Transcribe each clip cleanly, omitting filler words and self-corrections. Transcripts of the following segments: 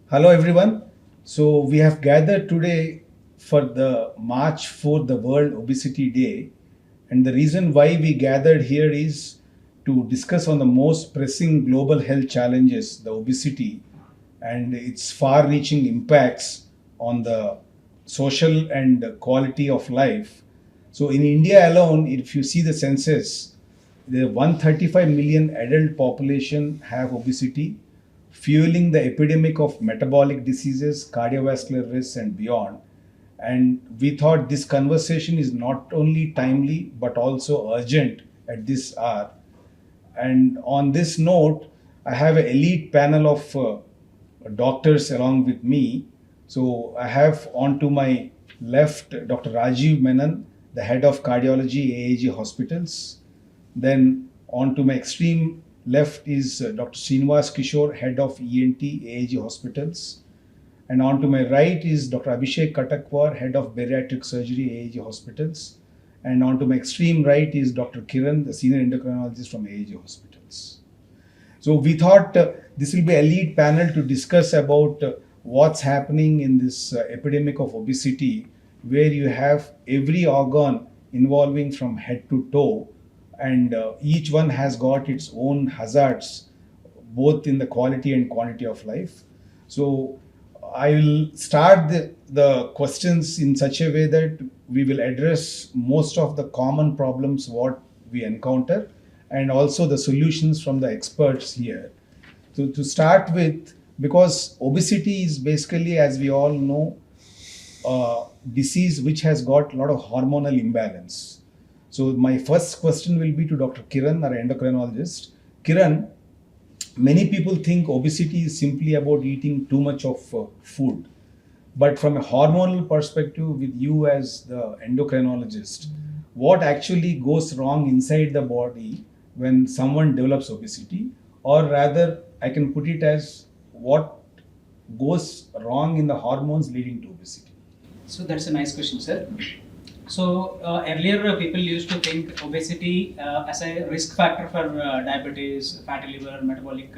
Hello, everyone. So, we have gathered today for the March 4th, the World Obesity Day. And the reason why we gathered here is to discuss on the most pressing global health challenges, the obesity, and its far reaching impacts on the social and quality of life. So, in India alone, if you see the census, the 135 million adult population have obesity, fueling the epidemic of metabolic diseases, cardiovascular risks, and beyond. And we thought this conversation is not only timely but also urgent at this hour. And on this note, I have an elite panel of doctors along with me. So I have on to my left Dr. Rajeev Menon, the head of cardiology, AIG Hospitals. Then on to my extreme left is Dr. Srinivas Kishore, head of ENT, AIG Hospitals. And on to my right is Dr. Abhishek Katakwar, head of bariatric surgery, AIG Hospitals. And on to my extreme right is Dr. Kiran, the senior endocrinologist from AIG Hospitals. So we thought this will be a lead panel to discuss about what's happening in this epidemic of obesity, where you have every organ involving from head to toe, and each one has got its own hazards, both in the quality and quantity of life. So I will start the questions in such a way that we will address most of the common problems what we encounter and also the solutions from the experts here. So to start with, because obesity is basically, as we all know, a disease which has got a lot of hormonal imbalance. So my first question will be to Dr. Kiran, our endocrinologist. Kiran, many people think obesity is simply about eating too much of food. But from a hormonal perspective, with you as the endocrinologist, what actually goes wrong inside the body when someone develops obesity? Or rather, I can put it as what goes wrong in the hormones leading to obesity? So that's a nice question, sir. So earlier people used to think obesity as a risk factor for diabetes, fatty liver, metabolic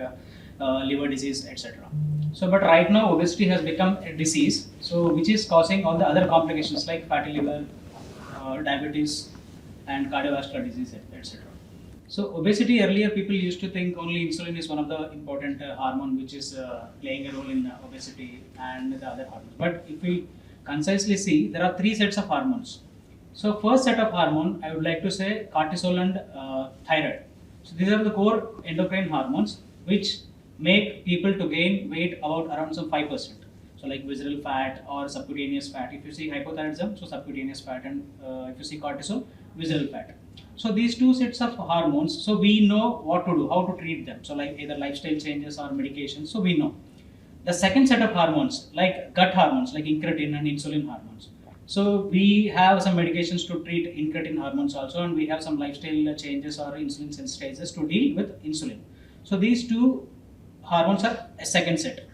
liver disease, etc. So, but right now obesity has become a disease, so which is causing all the other complications like fatty liver, diabetes, and cardiovascular disease, etc. So obesity earlier people used to think only insulin is one of the important hormone which is playing a role in obesity and the other hormones. But if we concisely see, there are three sets of hormones. So first set of hormone, I would like to say cortisol and thyroid. So these are the core endocrine hormones which make people to gain weight about around some 5%. So like visceral fat or subcutaneous fat. If you see hypothyroidism, so subcutaneous fat, and if you see cortisol, visceral fat. So these two sets of hormones, so we know what to do, how to treat them. So like either lifestyle changes or medication, so we know. The second set of hormones, like gut hormones, like incretin and insulin hormones. So we have some medications to treat incretin hormones also, and we have some lifestyle changes or insulin sensitizers to deal with insulin. So these two hormones are a second set.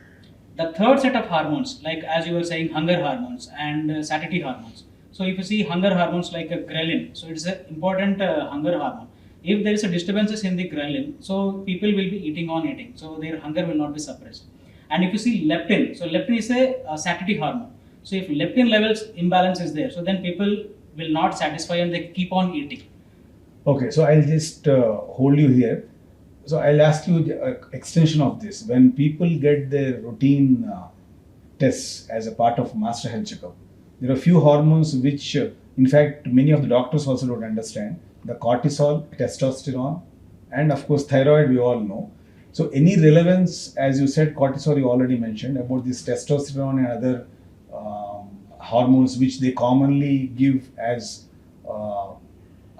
The third set of hormones, like as you were saying, hunger hormones and satiety hormones. So if you see hunger hormones like ghrelin, so it's an important hunger hormone. If there is a disturbances in the ghrelin, so people will be eating on eating, so their hunger will not be suppressed. And if you see leptin, so leptin is a satiety hormone. So if leptin levels imbalance is there, so then people will not satisfy and they keep on eating. Okay, so I'll just hold you here. So I'll ask you the extension of this. When people get their routine tests as a part of master health checkup, there are a few hormones which, in fact, many of the doctors also don't understand. The cortisol, testosterone, and of course thyroid, we all know. So any relevance, as you said, cortisol you already mentioned about this testosterone and other hormones which they commonly give as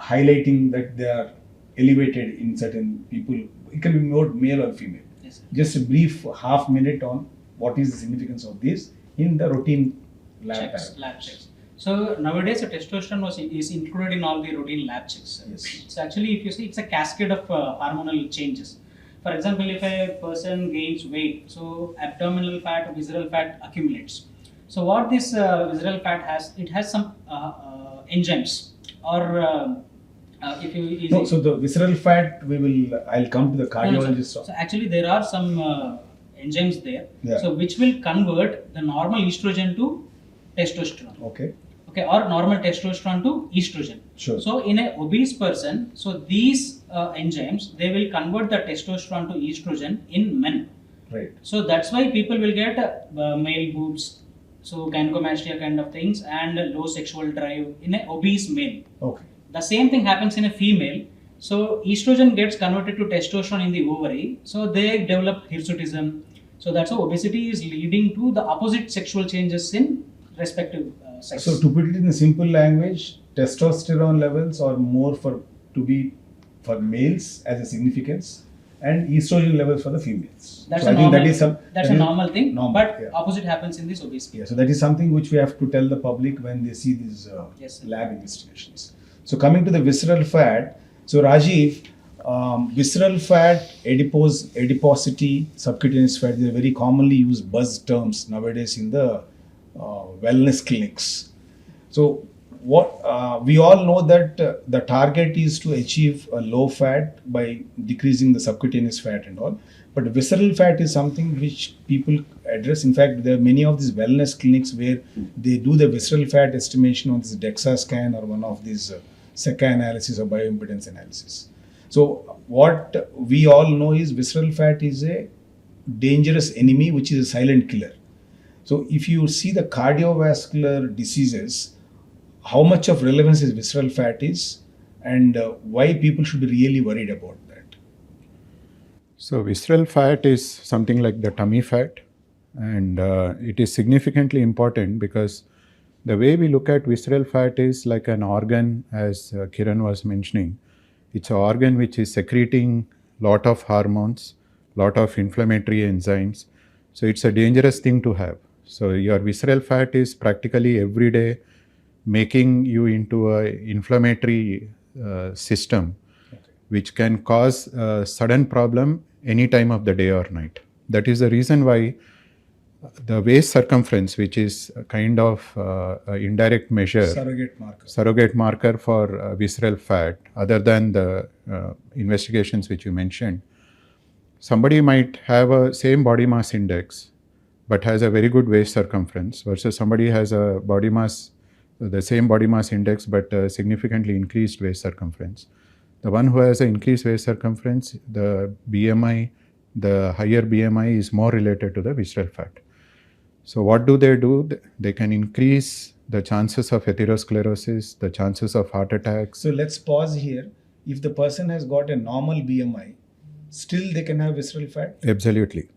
highlighting that they are elevated in certain people. It can be more male or female. Yes, sir. Just a brief half minute on what is the significance of this in the routine lab checks, lab checks. So nowadays the testosterone is included in all the routine lab checks. Yes. So actually if you see, it's a cascade of hormonal changes. For example, if a person gains weight, so abdominal fat, visceral fat accumulates. So what this visceral fat has, it has some enzymes or if you No, so the visceral fat, I'll come to the cardiologist. So actually there are some enzymes there, Yeah. so which will convert the normal estrogen to testosterone. Okay. Okay, or normal testosterone to estrogen. Sure. So in a obese person, so these enzymes, they will convert the testosterone to estrogen in men. Right. So that's why people will get male boobs, so gynecomastia kind of things, and low sexual drive in an obese male. Okay. The same thing happens in a female. So estrogen gets converted to testosterone in the ovary, so they develop hirsutism. So that's how obesity is leading to the opposite sexual changes in respective sex. So to put it in a simple language, testosterone levels are more for males as a significance, and estrogen levels for the females. That's so a I think normal, that is some that's that a is normal thing, normal, but yeah. opposite happens in this obesity. Yeah, so that is something which we have to tell the public when they see these Yes, sir. lab investigations. So coming to the visceral fat, so Rajeev, visceral fat, adiposity, subcutaneous fat, they are very commonly used buzz terms nowadays in the wellness clinics. So what we all know that the target is to achieve a low fat by decreasing the subcutaneous fat and all. But visceral fat is something which people address. In fact, there are many of these wellness clinics where they do the visceral fat estimation on this DEXA scan or one of these SECA analysis or bioimpedance analysis. So what we all know is visceral fat is a dangerous enemy which is a silent killer. So if you see the cardiovascular diseases, how much of relevance is visceral fat is, and why people should be really worried about that. So visceral fat is something like the tummy fat, and it is significantly important because the way we look at visceral fat is like an organ, as Kiran was mentioning. It's an organ which is secreting lot of hormones, lot of inflammatory enzymes. So it's a dangerous thing to have. So your visceral fat is practically every day making you into a inflammatory system, which can cause a sudden problem any time of the day or night. That is the reason why the waist circumference, which is a kind of indirect measure, surrogate marker for visceral fat, other than the investigations which you mentioned, somebody might have a same body mass index but has a very good waist circumference versus somebody has a body mass, the same body mass index but significantly increased waist circumference. The one who has an increased waist circumference, the BMI, the higher BMI is more related to the visceral fat. So what do? They can increase the chances of atherosclerosis, the chances of heart attacks. So let's pause here. If the person has got a normal BMI, still they can have visceral fat? Absolutely.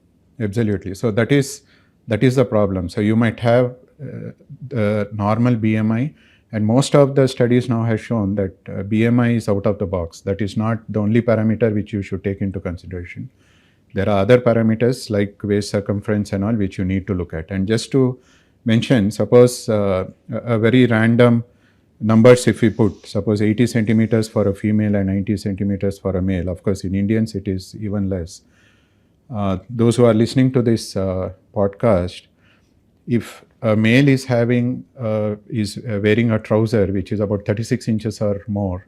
So that is the problem. So you might have the normal BMI, and most of the studies now have shown that BMI is out of the box. That is not the only parameter which you should take into consideration. There are other parameters like waist circumference and all which you need to look at. And just to mention, suppose a very random numbers if we put, suppose 80 centimeters for a female and 90 centimeters for a male. Of course, in Indians it is even less. Those who are listening to this podcast, if a male is wearing a trouser which is about 36 inches or more,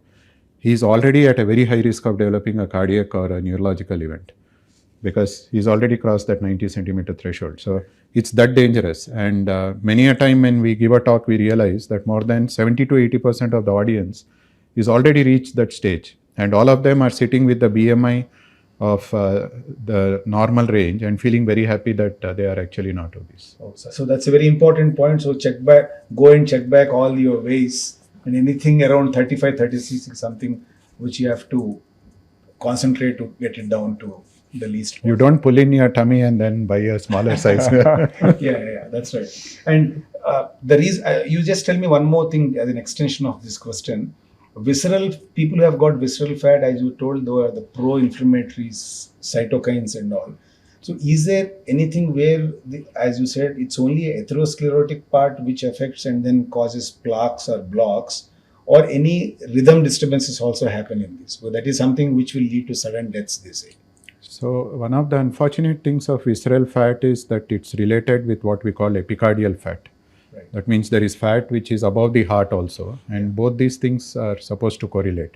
he is already at a very high risk of developing a cardiac or a neurological event, because he's already crossed that 90 centimeter threshold. So it's that dangerous. And many a time when we give a talk, we realize that more than 70 to 80% of the audience is already reached that stage. And all of them are sitting with the BMI of the normal range and feeling very happy that they are actually not obese. So that's a very important point. So go and check back all your weights, and anything around 35, 36 is something which you have to concentrate to get it down to the least. You don't pull in your tummy and then buy a smaller size. yeah, that's right. And the reason you just tell me one more thing as an extension of this question. Visceral people who have got visceral fat, as you told, though, are the pro-inflammatory cytokines and all. So, is there anything where, as you said, it's only a atherosclerotic part which affects and then causes plaques or blocks, or any rhythm disturbances also happen in this? So that is something which will lead to sudden deaths, they say. So one of the unfortunate things of visceral fat is that it's related with what we call epicardial fat. Right. That means there is fat which is above the heart also, and both these things are supposed to correlate.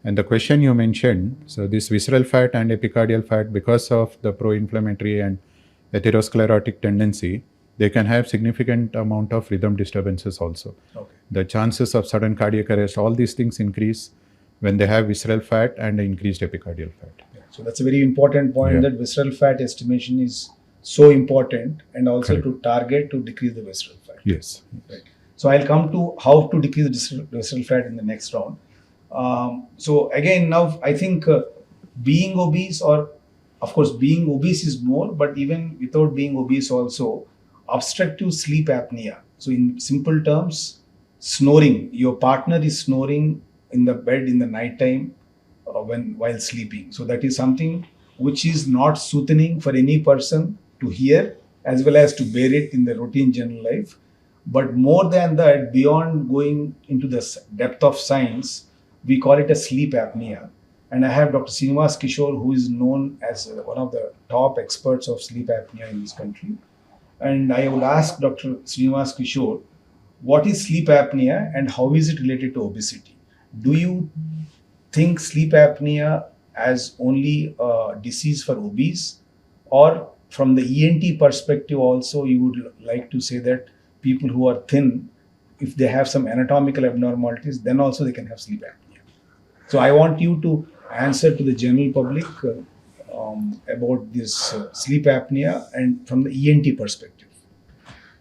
And the question you mentioned, so this visceral fat and epicardial fat, because of the pro-inflammatory and atherosclerotic tendency, they can have significant amount of rhythm disturbances also. Okay. The chances of sudden cardiac arrest, all these things increase when they have visceral fat and increased epicardial fat. Yeah. So that's a very important point, Yeah. that visceral fat estimation is so important, and also Correct. to target to decrease the visceral fat. Yes. Right. So I'll come to how to decrease the visceral fat in the next round. So again, now I think being obese, or of course being obese is more, but even without being obese also, obstructive sleep apnea. So in simple terms, snoring. Your partner is snoring in the bed in the night time while sleeping. So that is something which is not soothing for any person to hear, as well as to bear it in the routine general life. But more than that, beyond going into the depth of science, we call it a sleep apnea. And I have Dr. Srinivas Kishore, who is known as one of the top experts of sleep apnea in this country. And I would ask Dr. Srinivas Kishore, what is sleep apnea and how is it related to obesity? Do you think sleep apnea as only a disease for obese, or from the ENT perspective also you would like to say that people who are thin, if they have some anatomical abnormalities, then also they can have sleep apnea? So I want you to answer to the general public about this sleep apnea and from the ENT perspective.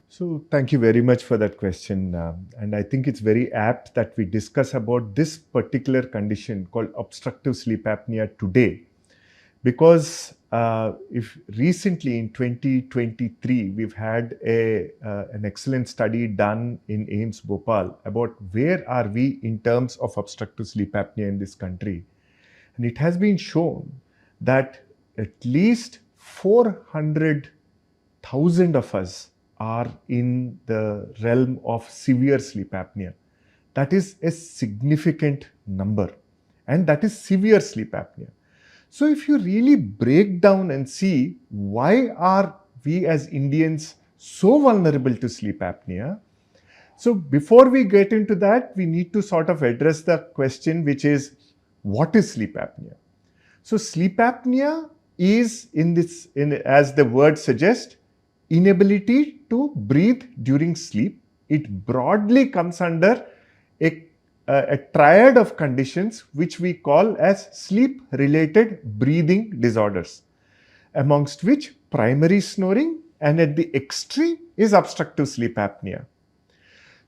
So thank you very much for that question. And I think it's very apt that we discuss about this particular condition called obstructive sleep apnea today. Because if recently in 2023, we've had an excellent study done in AIIMS Bhopal about where are we in terms of obstructive sleep apnea in this country. And it has been shown that at least 400,000 of us are in the realm of severe sleep apnea. That is a significant number, and that is severe sleep apnea. So if you really break down and see why are we as Indians so vulnerable to sleep apnea, so before we get into that, we need to sort of address the question, which is, what is sleep apnea? So sleep apnea is, as the word suggests, inability to breathe during sleep. It broadly comes under a triad of conditions which we call as sleep-related breathing disorders, amongst which primary snoring and at the extreme is obstructive sleep apnea.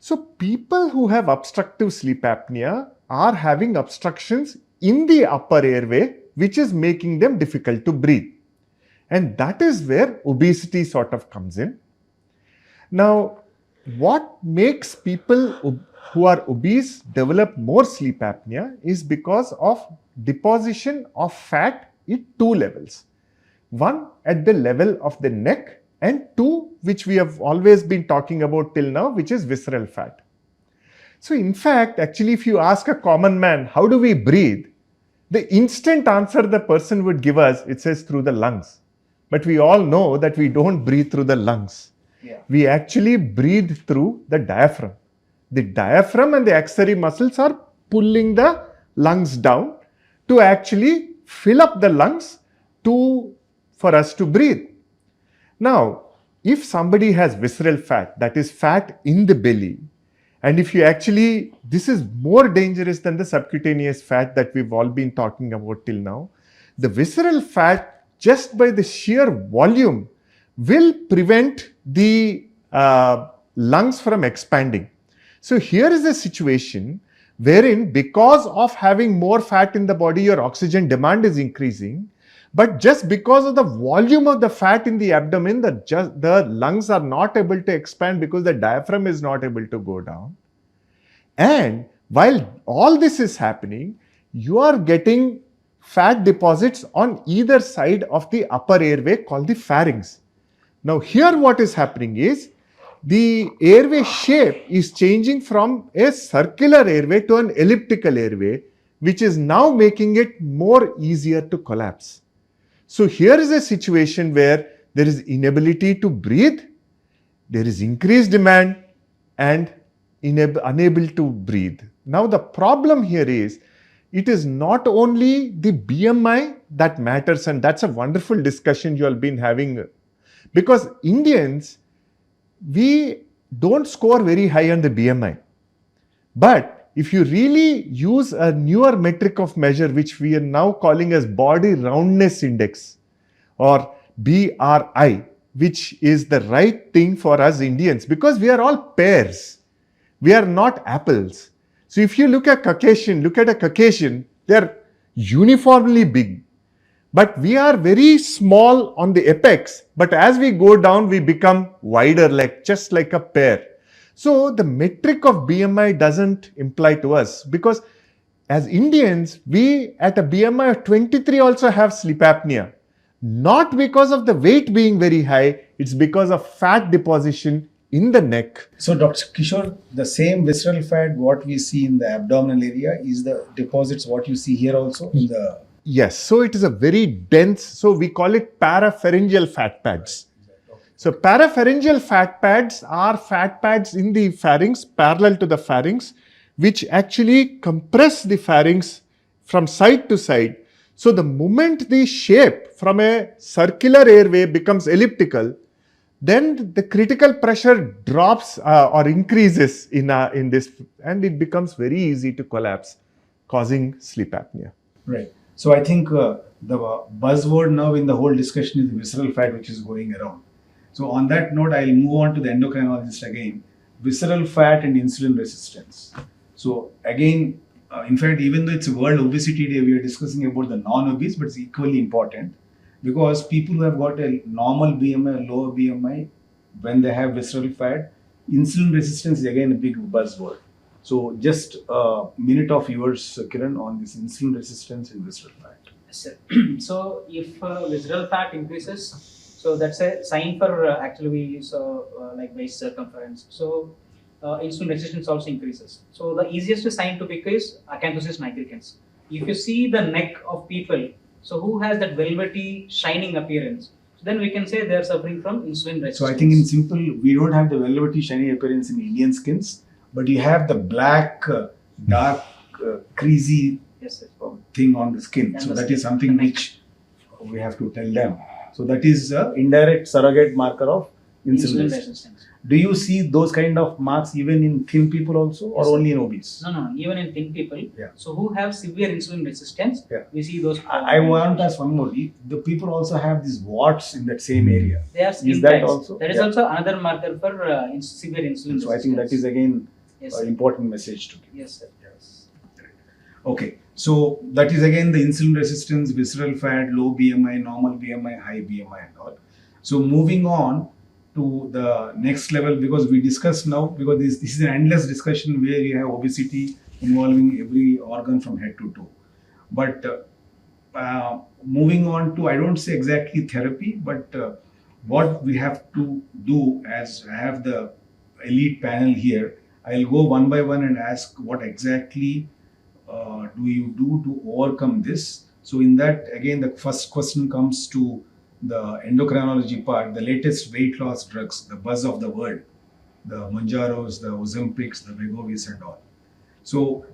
So people who have obstructive sleep apnea are having obstructions in the upper airway, which is making them difficult to breathe. And that is where obesity sort of comes in. Now, what makes people who are obese develop more sleep apnea is because of deposition of fat at two levels. One at the level of the neck, and two, which we have always been talking about till now, which is visceral fat. So in fact, actually, if you ask a common man, how do we breathe? The instant answer the person would give us, it says through the lungs. But we all know that we don't breathe through the lungs. Yeah. We actually breathe through the diaphragm. The diaphragm and the axillary muscles are pulling the lungs down to actually fill up the lungs for us to breathe. Now, if somebody has visceral fat, that is fat in the belly, and if you actually, this is more dangerous than the subcutaneous fat that we've all been talking about till now. The visceral fat, just by the sheer volume, will prevent the lungs from expanding. So here is a situation wherein, because of having more fat in the body, your oxygen demand is increasing. But just because of the volume of the fat in the abdomen, the lungs are not able to expand because the diaphragm is not able to go down. And while all this is happening, you are getting fat deposits on either side of the upper airway called the pharynx. Now here what is happening is, the airway shape is changing from a circular airway to an elliptical airway, which is now making it more easier to collapse. So here is a situation where there is inability to breathe, there is increased demand, and unable to breathe. Now the problem here is, it is not only the BMI that matters, and that's a wonderful discussion you all been having, Because Indians, we don't score very high on the BMI. But if you really use a newer metric of measure, which we are now calling as body roundness index or BRI, which is the right thing for us Indians, because we are all pears. We are not apples. So if you look at a Caucasian, they are uniformly big. But we are very small on the apex, but as we go down, we become wider, just like a pear. So the metric of BMI doesn't imply to us, because as Indians, we at a BMI of 23 also have sleep apnea. Not because of the weight being very high, it's because of fat deposition in the neck. So, Dr. Kishore, the same visceral fat what we see in the abdominal area is the deposits what you see here also in the... Yes, so it is a very dense, so we call it parapharyngeal fat pads. So parapharyngeal fat pads are fat pads in the pharynx, parallel to the pharynx, which actually compress the pharynx from side to side. So the moment the shape from a circular airway becomes elliptical, then the critical pressure drops or increases in this, and it becomes very easy to collapse, causing sleep apnea. Right. So I think the buzzword now in the whole discussion is the visceral fat which is going around. So on that note, I'll move on to the endocrinologist again. Visceral fat and insulin resistance. So again, in fact, even though it's World Obesity Day, we are discussing about the non-obese, but it's equally important because people who have got a normal BMI or lower BMI, when they have visceral fat, insulin resistance is again a big buzzword. So just a minute of yours, Kiran, on this insulin resistance and visceral fat. Yes, sir. So if visceral fat increases, so that's a sign for actually we use like waist circumference. So insulin resistance also increases. So the easiest sign to pick is acanthosis nigricans. If you see the neck of people, so who has that velvety shining appearance, so then we can say they are suffering from insulin resistance. So I think in simple, we don't have the velvety shiny appearance in Indian skins, but you have the black, dark, creasy yes, sir. thing on the skin. And so the that skin, is something the neck. which we have to tell them. So that is an indirect surrogate marker of insulin resistance. Do you see those kind of marks even in thin people also, or Yes, only in obese? No, even in thin people. Yeah. So who have severe insulin resistance, Yeah. we see those. I want to ask one more. The people also have these warts in that same area. They are skin Is that tags. also? That is Yeah. also another marker for severe insulin resistance. So I think that is again yes, an sir. important message to give. Yes, sir. Yes. Okay, so that is again the insulin resistance, visceral fat, low BMI, normal BMI, high BMI and all. So moving on to the next level, because we discussed now, because this is an endless discussion where you have obesity involving every organ from head to toe. But moving on to, I don't say exactly therapy, but what we have to do, as I have the elite panel here, I'll go one by one and ask what exactly do you do to overcome this. So in that, again, the first question comes to the endocrinology part, the latest weight loss drugs, the buzz of the world, the Mounjaros, the Ozempics, the Wegovys and all. So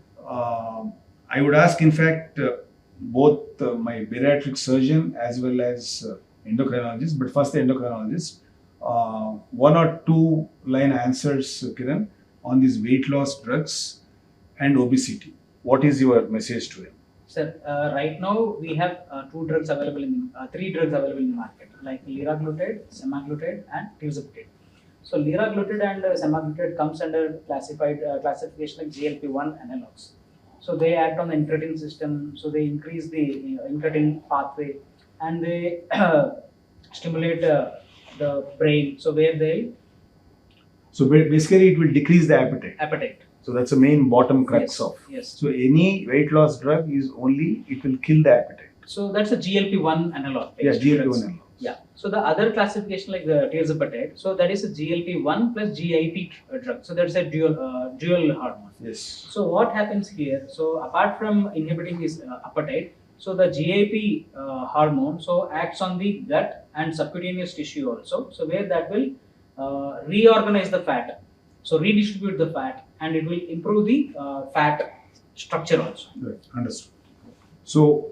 I would ask, in fact, both my bariatric surgeon as well as endocrinologist, but first the endocrinologist, one or two line answers, Kiran, on these weight loss drugs and obesity. What is your message to him? Sir, right now we have three drugs available in the market, like liraglutide, semaglutide, and tirzepatide. So liraglutide and semaglutide comes under classification like GLP-1 analogs. So they act on the incretin system. So they increase the incretin pathway, and they stimulate the brain. So where they basically it will decrease the appetite. So that's the main bottom crux Yes, of. yes. So any weight loss drug is only, it will kill the appetite. So that's a GLP-1 analog. Yes, GLP-1 drugs. analog. Yeah. So the other classification like the tirzepatide, so that is a GLP-1 plus GIP drug. So that's a dual hormone. Yes. So what happens here? So apart from inhibiting this appetite, so the GIP hormone so acts on the gut and subcutaneous tissue also. So where that will reorganize the fat, so redistribute the fat, and it will improve the fat structure also. Right. Understood. So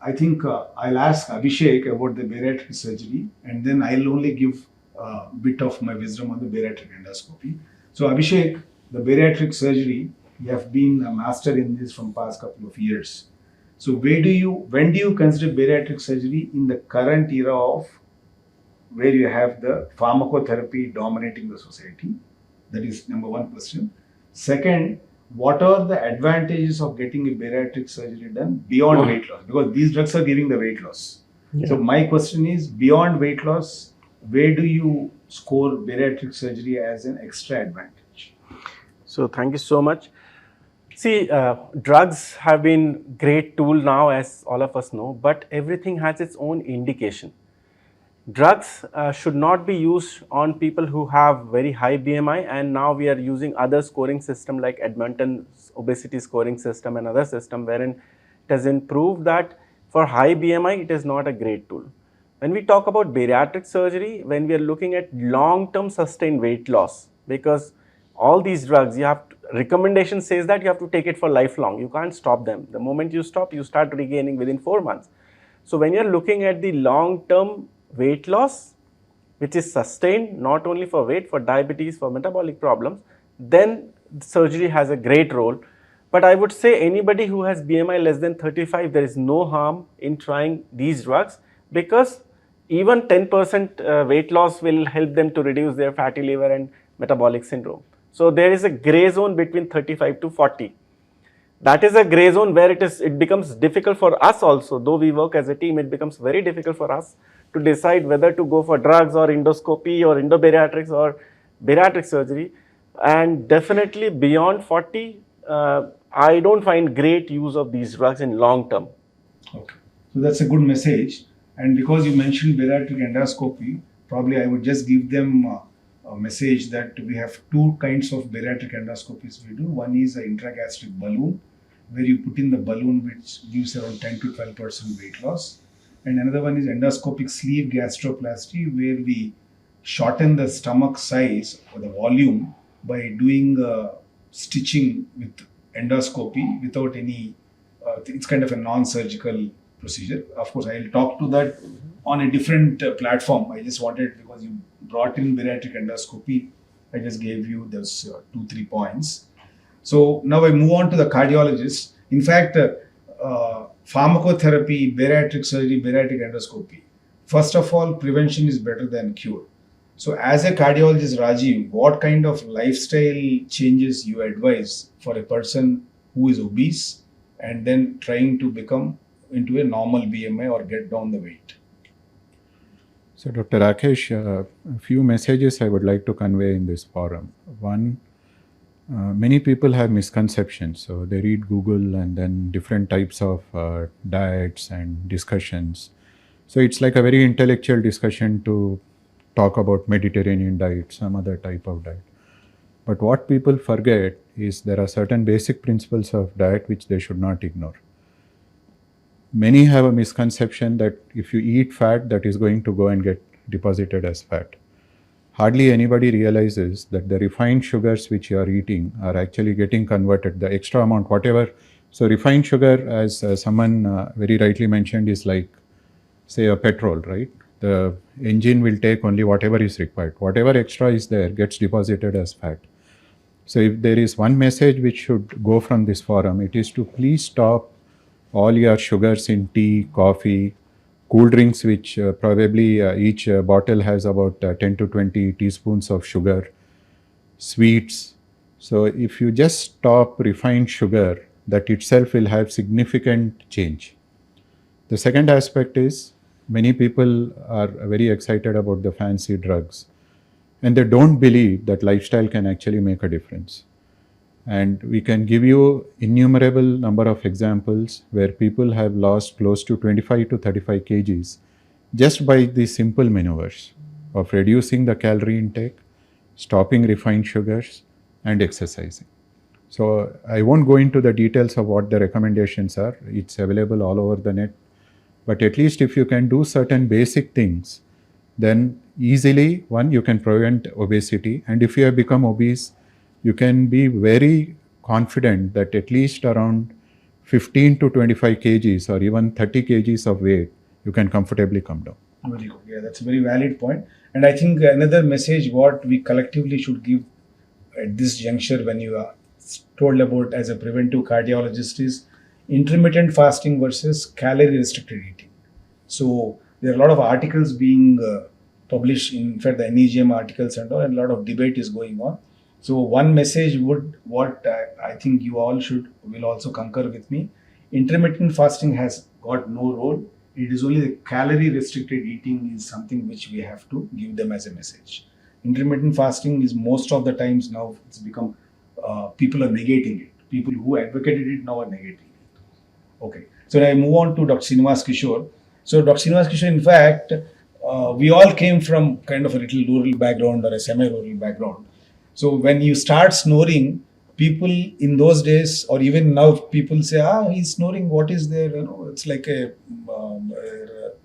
I think I'll ask Abhishek about the bariatric surgery, and then I'll only give a bit of my wisdom on the bariatric endoscopy. So, Abhishek, the bariatric surgery, you have been a master in this from past couple of years. So, when do you consider bariatric surgery in the current era of where you have the pharmacotherapy dominating the society? That is number one question. Second, what are the advantages of getting a bariatric surgery done beyond weight loss? Because these drugs are giving the weight loss. Yeah. So my question is, beyond weight loss, where do you score bariatric surgery as an extra advantage? So thank you so much. See, drugs have been great tool now, as all of us know, but everything has its own indication. Drugs should not be used on people who have very high BMI, and now we are using other scoring system like Edmonton's obesity scoring system and other system wherein it has been proved that for high BMI it is not a great tool. When we talk about bariatric surgery, when we are looking at long-term sustained weight loss, because all these drugs, recommendation says that you have to take it for lifelong. You can't stop them. The moment you stop, you start regaining within 4 months. So when you're looking at the long-term weight loss, which is sustained not only for weight, for diabetes, for metabolic problems, then surgery has a great role. But I would say anybody who has BMI less than 35, there is no harm in trying these drugs, because even 10% weight loss will help them to reduce their fatty liver and metabolic syndrome. So there is a gray zone between 35 to 40. That is a gray zone where it becomes difficult for us also. Though we work as a team, it becomes very difficult for us to decide whether to go for drugs or endoscopy or endobariatrics or bariatric surgery. And definitely beyond 40, I don't find great use of these drugs in long term. Okay, so that's a good message. And because you mentioned bariatric endoscopy, probably I would just give them a message that we have two kinds of bariatric endoscopies we do. One is an intragastric balloon, where you put in the balloon, which gives around 10 to 12% weight loss. And another one is endoscopic sleeve gastroplasty, where we shorten the stomach size or the volume by doing stitching with endoscopy without any, it's kind of a non-surgical procedure. Of course, I'll talk to that on a different platform. I just wanted, because you brought in bariatric endoscopy, I just gave you those 2-3 points. So now I move on to the cardiologist. In fact, pharmacotherapy, bariatric surgery, bariatric endoscopy. First of all, prevention is better than cure. So as a cardiologist, Rajeev, what kind of lifestyle changes you advise for a person who is obese and then trying to become into a normal BMI or get down the weight? So, Dr. Rakesh, a few messages I would like to convey in this forum. One, many people have misconceptions. So, they read Google and then different types of diets and discussions. So, it's like a very intellectual discussion to talk about Mediterranean diet, some other type of diet. But what people forget is there are certain basic principles of diet which they should not ignore. Many have a misconception that if you eat fat, that is going to go and get deposited as fat. Hardly anybody realizes that the refined sugars which you are eating are actually getting converted, the extra amount, whatever. So refined sugar, as someone very rightly mentioned, is like, say, a petrol, right? The engine will take only whatever is required. Whatever extra is there gets deposited as fat. So if there is one message which should go from this forum, it is to please stop all your sugars in tea, coffee, cool drinks, which probably each bottle has about 10 to 20 teaspoons of sugar, sweets. So if you just stop refined sugar, that itself will have significant change. The second aspect is many people are very excited about the fancy drugs, and they don't believe that lifestyle can actually make a difference. And we can give you innumerable number of examples where people have lost close to 25 to 35 kgs just by these simple maneuvers of reducing the calorie intake, stopping refined sugars, and exercising. So I won't go into the details of what the recommendations are. It's available all over the net. But at least if you can do certain basic things, then easily, one, you can prevent obesity. And if you have become obese, you can be very confident that at least around 15 to 25 kgs or even 30 kgs of weight, you can comfortably come down. Very good. Yeah, that's a very valid point. And I think another message what we collectively should give at this juncture when you are told about as a preventive cardiologist is intermittent fasting versus calorie restricted eating. So there are a lot of articles being published, in fact the NEGM articles and all, and a lot of debate is going on. So one message I think you all will also concur with me. Intermittent fasting has got no role. It is only the calorie restricted eating is something which we have to give them as a message. Intermittent fasting is most of the times now it's become people are negating it. People who advocated it now are negating it. Okay. So I move on to Dr. Srinivas Kishore. So Dr. Srinivas Kishore, in fact, we all came from kind of a little rural background or a semi-rural background. So when you start snoring, people in those days or even now people say, he's snoring, what is there? It's like a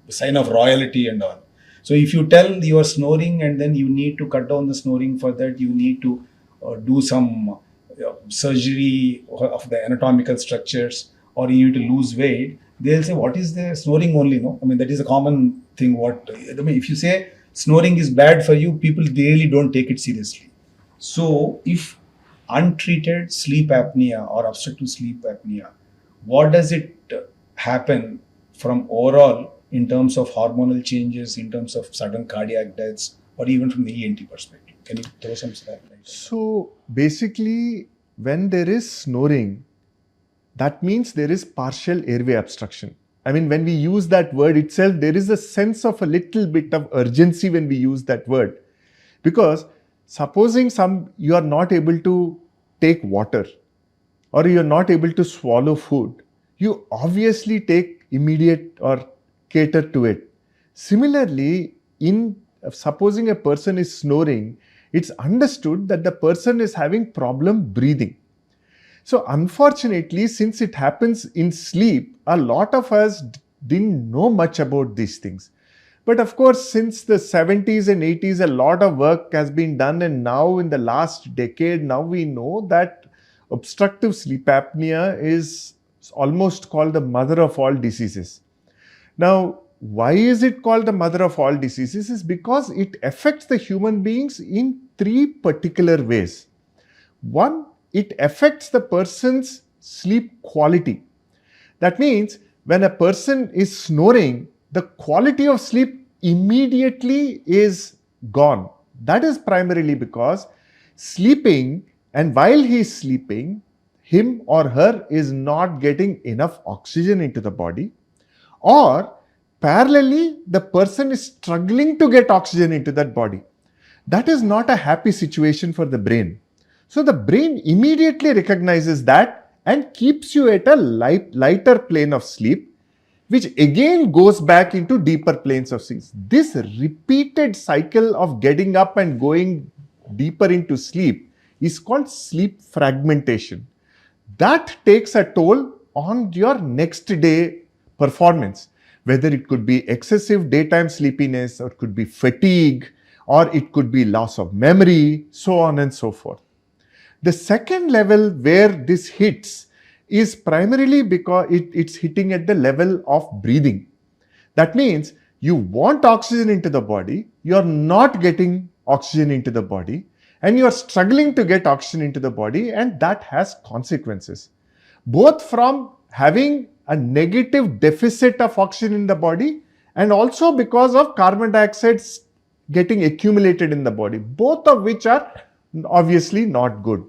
sign of royalty and all. So if you tell you are snoring and then you need to cut down the snoring, for that you need to do some surgery of the anatomical structures, or you need to lose weight, they'll say, what is the snoring only? No, I mean, that is a common thing. If you say snoring is bad for you, people really don't take it seriously. So if untreated sleep apnea or obstructive sleep apnea, what does it happen from overall in terms of hormonal changes, in terms of sudden cardiac deaths, or even from the ENT perspective? Can you throw some light? So basically, when there is snoring, that means there is partial airway obstruction. I mean, when we use that word itself, there is a sense of a little bit of urgency when we use that word. Because supposing you are not able to take water or you are not able to swallow food, you obviously take immediate or cater to it. Similarly, in supposing a person is snoring, it's understood that the person is having problem breathing. So unfortunately, since it happens in sleep, a lot of us didn't know much about these things. But of course, since the 70s and 80s, a lot of work has been done, and now in the last decade, now we know that obstructive sleep apnea is almost called the mother of all diseases. Now, why is it called the mother of all diseases? Is because it affects the human beings in three particular ways. One, it affects the person's sleep quality. That means when a person is snoring, the quality of sleep immediately is gone. That is primarily because sleeping, and while he is sleeping, him or her is not getting enough oxygen into the body, or parallelly, the person is struggling to get oxygen into that body. That is not a happy situation for the brain. So the brain immediately recognizes that and keeps you at a lighter plane of sleep, which again goes back into deeper planes of sleep. This repeated cycle of getting up and going deeper into sleep is called sleep fragmentation. That takes a toll on your next day performance, whether it could be excessive daytime sleepiness, or it could be fatigue, or it could be loss of memory, so on and so forth. The second level where this hits is primarily because it's hitting at the level of breathing. That means you want oxygen into the body, you're not getting oxygen into the body, and you're struggling to get oxygen into the body, and that has consequences. Both from having a negative deficit of oxygen in the body, and also because of carbon dioxide getting accumulated in the body, both of which are obviously not good.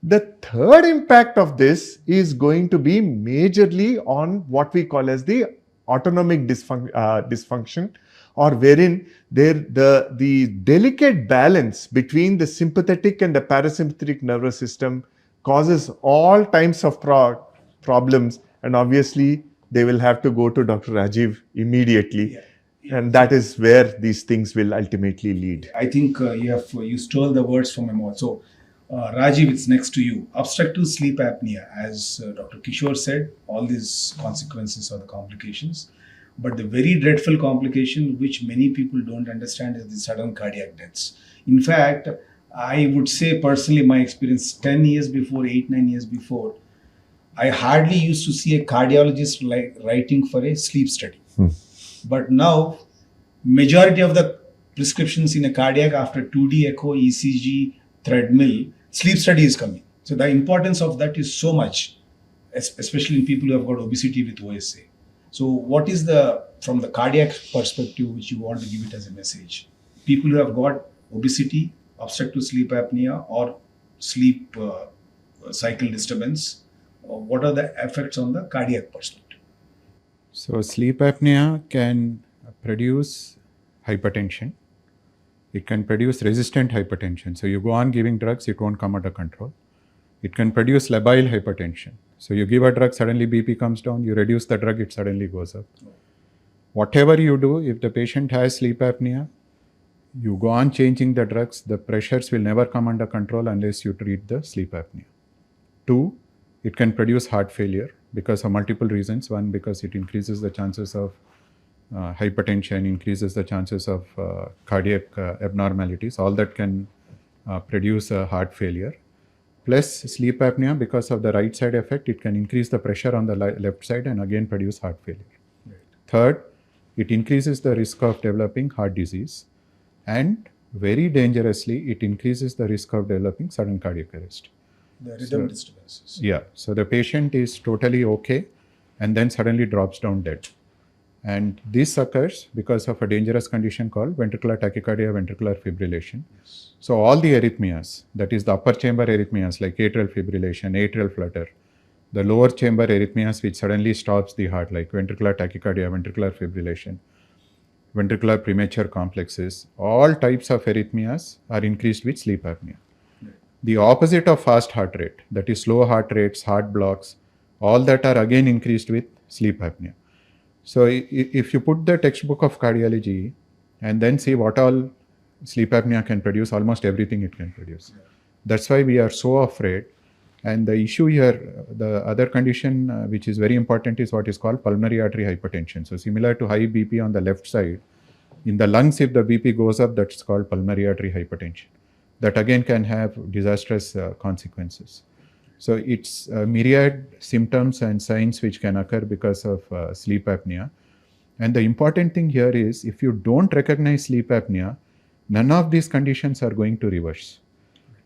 The third impact of this is going to be majorly on what we call as the autonomic dysfunction, or wherein the delicate balance between the sympathetic and the parasympathetic nervous system causes all kinds of problems, and obviously they will have to go to Dr. Rajeev immediately. Yeah. And that is where these things will ultimately lead. I think you stole the words from my mouth. So Rajeev, it's next to you. Obstructive sleep apnea, as Dr. Kishore said, all these consequences are the complications. But the very dreadful complication, which many people don't understand, is the sudden cardiac deaths. In fact, I would say personally, my experience 10 years before, 8-9 years before, I hardly used to see a cardiologist writing for a sleep study. But now, majority of the prescriptions in a cardiac after 2D echo, ECG, treadmill, sleep study is coming. So the importance of that is so much, especially in people who have got obesity with OSA. So what is from the cardiac perspective, which you want to give it as a message? People who have got obesity, obstructive sleep apnea, or sleep cycle disturbance, what are the effects on the cardiac perspective? So sleep apnea can produce hypertension. It can produce resistant hypertension. So you go on giving drugs, it won't come under control. It can produce labile hypertension. So you give a drug, suddenly BP comes down, you reduce the drug, it suddenly goes up. Whatever you do, if the patient has sleep apnea, you go on changing the drugs, the pressures will never come under control unless you treat the sleep apnea. 2, it can produce heart failure because of multiple reasons. One, because it increases the chances of hypertension, increases the chances of cardiac abnormalities. All that can produce a heart failure. Plus sleep apnea, because of the right side effect, it can increase the pressure on the left side and again produce heart failure. Right. Third, it increases the risk of developing heart disease, and very dangerously, it increases the risk of developing sudden cardiac arrest. The rhythm disturbances. Yeah, so the patient is totally okay and then suddenly drops down dead. And this occurs because of a dangerous condition called ventricular tachycardia, ventricular fibrillation. Yes. So all the arrhythmias, that is the upper chamber arrhythmias like atrial fibrillation, atrial flutter, the lower chamber arrhythmias which suddenly stops the heart like ventricular tachycardia, ventricular fibrillation, ventricular premature complexes, all types of arrhythmias are increased with sleep apnea. The opposite of fast heart rate, that is slow heart rates, heart blocks, all that are again increased with sleep apnea. So if you put the textbook of cardiology and then see what all sleep apnea can produce, almost everything it can produce. Yeah. That's why we are so afraid. And the issue here, the other condition which is very important is what is called pulmonary artery hypertension. So similar to high BP on the left side, in the lungs if the BP goes up, that's called pulmonary artery hypertension. That again can have disastrous consequences. So it's myriad symptoms and signs which can occur because of sleep apnea. And the important thing here is if you don't recognize sleep apnea, none of these conditions are going to reverse.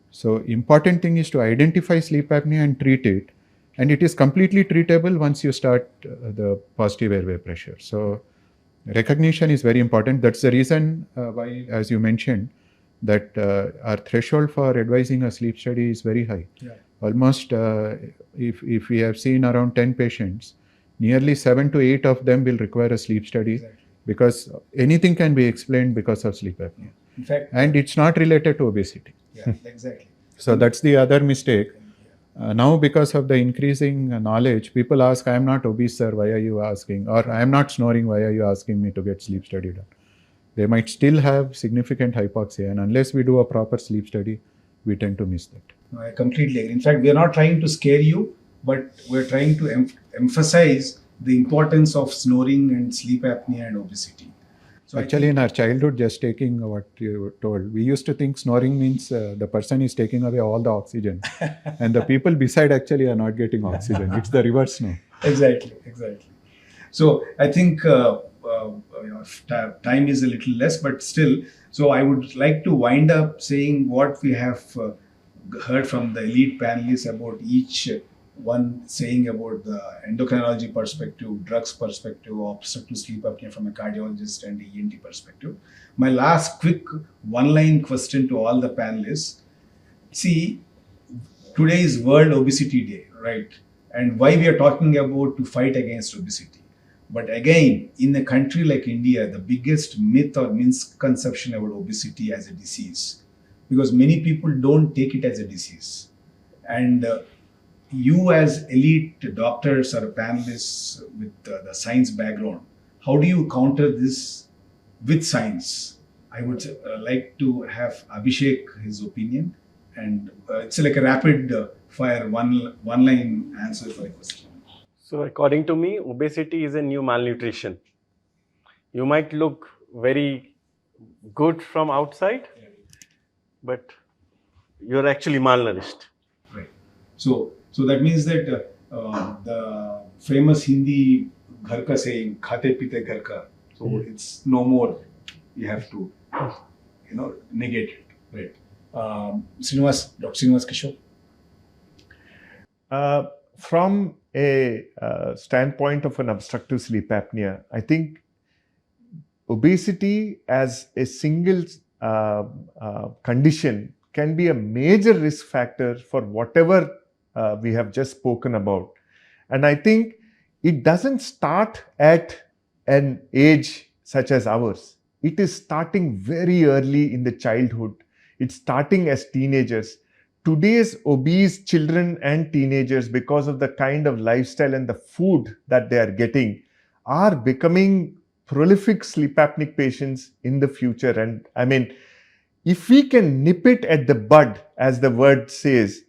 So important thing is to identify sleep apnea and treat it. And it is completely treatable once you start the positive airway pressure. So recognition is very important. That's the reason why, as you mentioned, that our threshold for advising a sleep study is very high. Yeah. Almost, if we have seen around 10 patients, nearly 7 to 8 of them will require a sleep study. Exactly. Because anything can be explained because of sleep apnea. In fact, and it's not related to obesity. Yeah, exactly. So that's the other mistake. Now, because of the increasing knowledge, people ask, I am not obese, sir, why are you asking? Or I am not snoring, why are you asking me to get sleep study done? They might still have significant hypoxia, and unless we do a proper sleep study, we tend to miss that. No, I completely agree. In fact, we are not trying to scare you, but we're trying to emphasize the importance of snoring and sleep apnea and obesity. So actually, in our childhood, just taking what you told, we used to think snoring means the person is taking away all the oxygen, and the people beside actually are not getting oxygen. It's the reverse now. Exactly. So I think time is a little less, but still. So I would like to wind up saying what we have heard from the elite panelists about each one saying about the endocrinology perspective, drugs perspective, obstructive sleep apnea from a cardiologist and ENT perspective. My last quick one-line question to all the panelists. See, today is World Obesity Day, right? And why we are talking about to fight against obesity. But again, in a country like India, the biggest myth or misconception about obesity as a disease, because many people don't take it as a disease. And you as elite doctors or panelists with the science background, how do you counter this with science? I would like to have Abhishek, his opinion, and it's like a rapid fire one-line answer for a question. So according to me, obesity is a new malnutrition. You might look very good from outside, but you're actually malnourished. Right. So that means that the famous Hindi घर का saying, खाते पीते घर का. So it's no more. You have to, negate it. Right. Srinivas, Dr. Srinivas Kishore. From a standpoint of an obstructive sleep apnea, I think obesity as a single condition can be a major risk factor for whatever we have just spoken about. And I think it doesn't start at an age such as ours. It is starting very early in the childhood. It's starting as teenagers. Today's obese children and teenagers, because of the kind of lifestyle and the food that they are getting, are becoming prolific sleep apneic patients in the future. And I mean, if we can nip it at the bud, as the word says,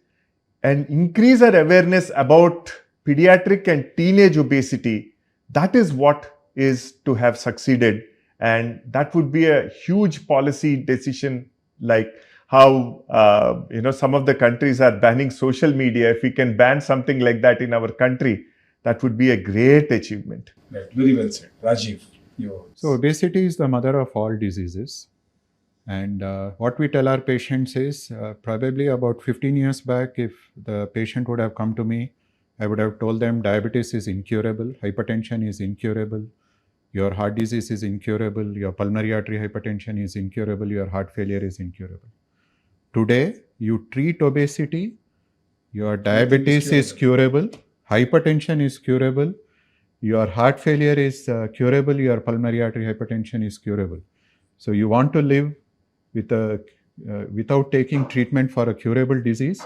and increase our awareness about pediatric and teenage obesity, that is what is to have succeeded. And that would be a huge policy decision, like how some of the countries are banning social media. If we can ban something like that in our country, that would be a great achievement. Right. Very well said. Rajeev, yours. So obesity is the mother of all diseases. And what we tell our patients is probably about 15 years back, if the patient would have come to me, I would have told them diabetes is incurable, hypertension is incurable, your heart disease is incurable, your pulmonary artery hypertension is incurable, your heart failure is incurable. Today, you treat obesity, your diabetes is curable, hypertension is curable, your heart failure is curable, your pulmonary artery hypertension is curable. So you want to live with without taking treatment for a curable disease,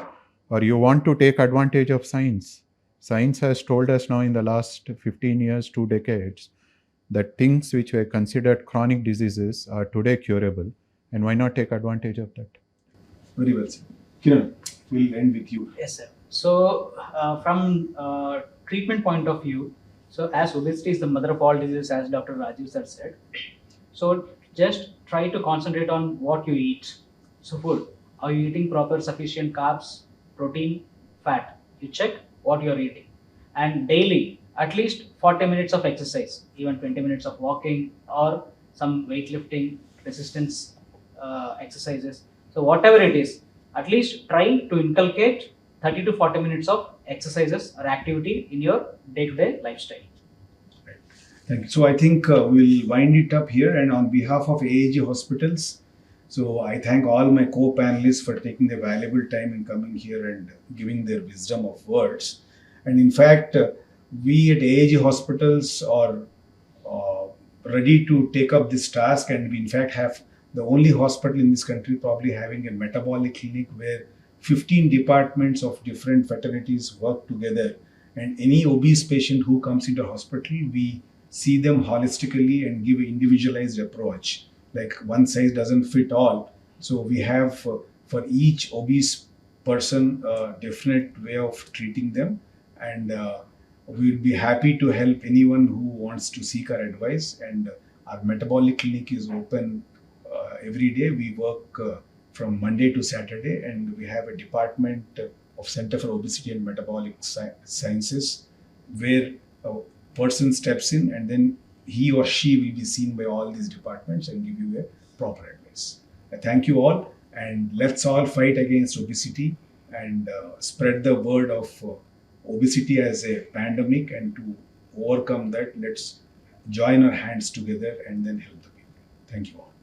or you want to take advantage of science. Science has told us now in the last 15 years, 2 decades, that things which were considered chronic diseases are today curable, and why not take advantage of that? Very well said. Kiran, we'll end with you. Yes, sir. So, from treatment point of view, so as obesity is the mother of all diseases, as Dr. Rajeev sir said, so just try to concentrate on what you eat. So, food. Are you eating proper, sufficient carbs, protein, fat? You check what you are eating, and daily at least 40 minutes of exercise, even 20 minutes of walking or some weightlifting, resistance exercises. So whatever it is, at least try to inculcate 30 to 40 minutes of exercises or activity in your day-to-day lifestyle. Right. Thank you. So I think we'll wind it up here, and on behalf of AIG Hospitals, so I thank all my co-panelists for taking their valuable time in coming here and giving their wisdom of words. And in fact, we at AIG Hospitals are ready to take up this task, and we in fact have the only hospital in this country probably having a metabolic clinic where 15 departments of different fraternities work together, and any obese patient who comes into hospital, we see them holistically and give an individualized approach. Like one size doesn't fit all. So we have for each obese person a definite way of treating them, and we'll be happy to help anyone who wants to seek our advice. And our metabolic clinic is open every day. We work from Monday to Saturday, and we have a department of Center for Obesity and Metabolic Sciences where a person steps in, and then he or she will be seen by all these departments and give you a proper advice. I thank you all, and let's all fight against obesity and spread the word of obesity as a pandemic. And to overcome that, let's join our hands together and then help the people. Thank you all.